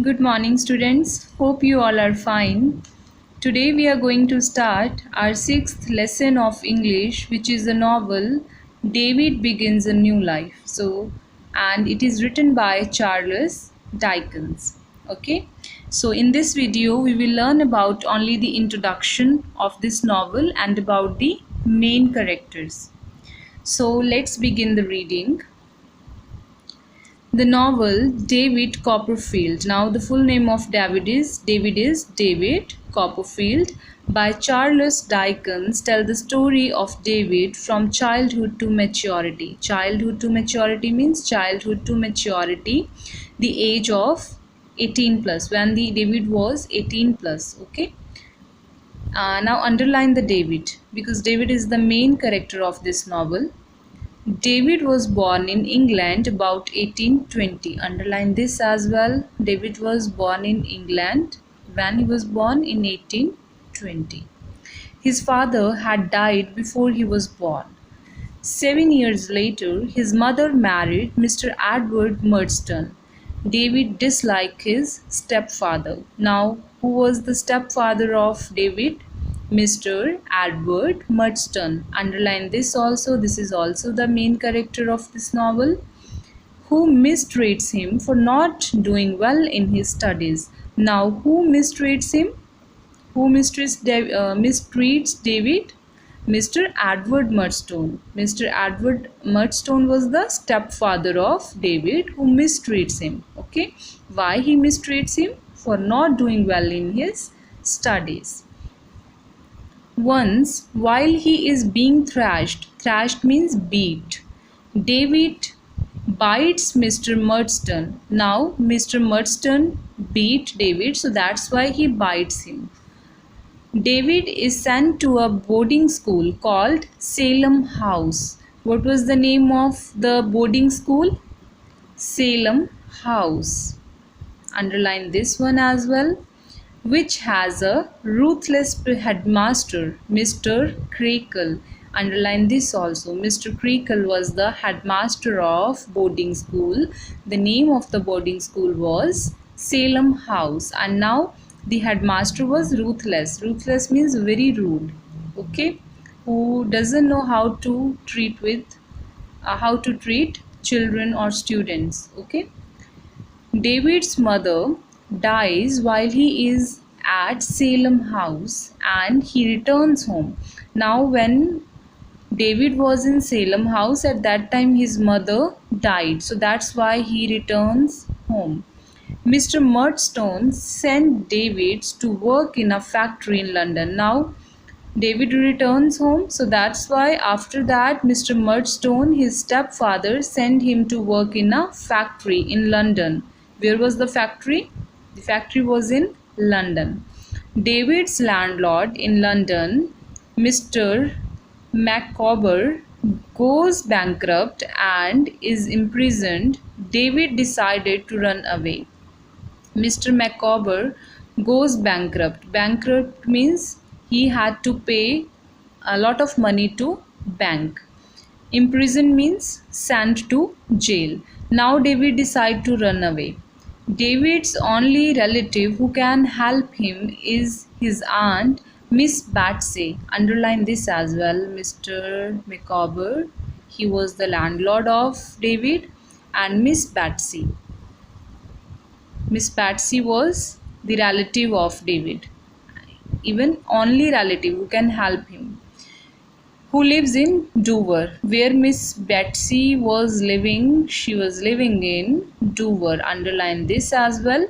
Good morning, students. Hope you all are fine. Today we are going to start our sixth lesson of English, which is the novel David Begins a New Life. And it is written by Charles Dickens. Okay, so in this video, we will learn about only the introduction of this novel and about the main characters. So, let's begin the reading. The novel David Copperfield. Now the full name of David Copperfield by Charles Dickens tell the story of David from childhood to maturity. Childhood to maturity means childhood to maturity, the age of 18 plus, when the David was 18 plus. Okay. Now underline the David because David is the main character of this novel. David was born in England about 1820. Underline this as well. David was born in England when he was born in 1820. His father had died before he was born. 7 years later, his mother married Mr. Edward Murdstone. David disliked his stepfather. Now, who was the stepfather of David? Mr. Edward Murdstone. Underline this also. This is also the main character of this novel, who mistreats him for not doing well in his studies. Now, who mistreats him? Who mistreats David? Mr. Edward Murdstone. Mr. Edward Murdstone was the stepfather of David who mistreats him. Okay. Why he mistreats him? For not doing well in his studies. Once, while he is being thrashed means beat, David bites Mr. Murdstone. Now, Mr. Murdstone beat David, so that's why he bites him. David is sent to a boarding school called Salem House. What was the name of the boarding school? Salem House. Underline this one as well. Which has a ruthless headmaster, Mr. Creakle. Underline this also. Mr. Creakle was the headmaster of boarding school. The name of the boarding school was Salem House, and now the headmaster was ruthless. Ruthless means very rude. Okay, who doesn't know how to treat children or students. Okay. David's mother dies while he is at Salem House and he returns home. Now, when David was in Salem House, at that time his mother died, so that's why he returns home. Mr. Murdstone sent David to work in a factory in London. Now, David returns home, so that's why after that Mr. Murdstone, his stepfather, sent him to work in a factory in London. Where was the factory? The factory was in London. David's landlord in London, Mr. Micawber, goes bankrupt and is imprisoned. David decided to run away. Mr. Micawber goes bankrupt. Bankrupt means he had to pay a lot of money to bank. Imprisoned means sent to jail. Now David decides to run away. David's only relative who can help him is his aunt, Miss Batsy. Underline this as well. Mr. Micawber, he was the landlord of David, and Miss Batsy. Miss Batsy was the relative of David, even only relative who can help him, who lives in Dover. Where Miss Betsy was living, she was living in Dover. Underline this as well.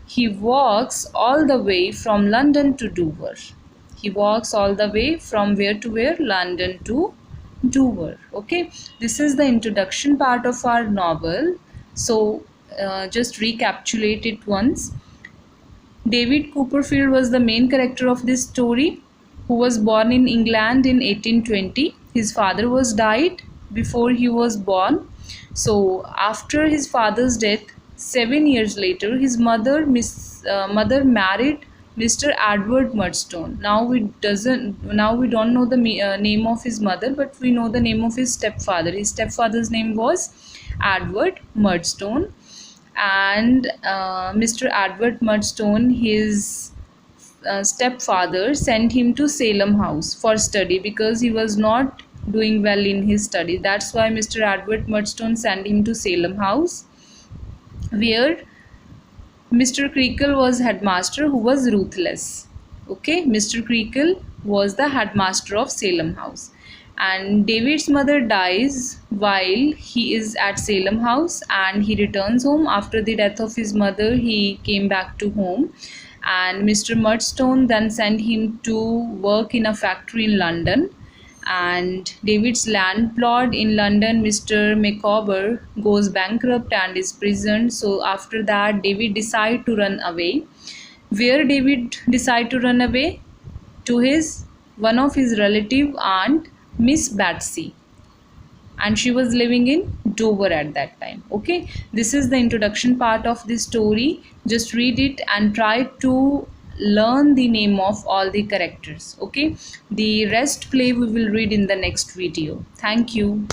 He walks all the way from London to Dover. He walks all the way from where to where? London to Dover. Okay, this is the introduction part of our novel. So just recapitulate it once. David Copperfield was the main character of this story, who was born in England in 1820. His father was died before he was born. So after his father's death, 7 years later, his mother married Mr. Edward Murdstone. Now we don't know the name of his mother, but we know the name of his stepfather. His stepfather's name was Edward Murdstone. and Mr. Edward Murdstone, his stepfather, sent him to Salem House for study because he was not doing well in his study. That's why Mr. Edward Murdstone sent him to Salem House, where Mr. Creakle was headmaster, who was ruthless. Okay, Mr. Creakle was the headmaster of Salem House. And David's mother dies while he is at Salem House, and he returns home. After the death of his mother, he came back to home, and Mr. Murdstone then sent him to work in a factory in London. And David's landlord in London, Mr. Micawber, goes bankrupt and is prisoned. So after that, David decides to run away. Where David decide to run away? To his one of his relative aunt, Miss Batsy, and she was living in Dover at that time. Okay, this is the introduction part of this story. Just read it and try to learn the name of all the characters. Okay, the rest play we will read in the next video. Thank you.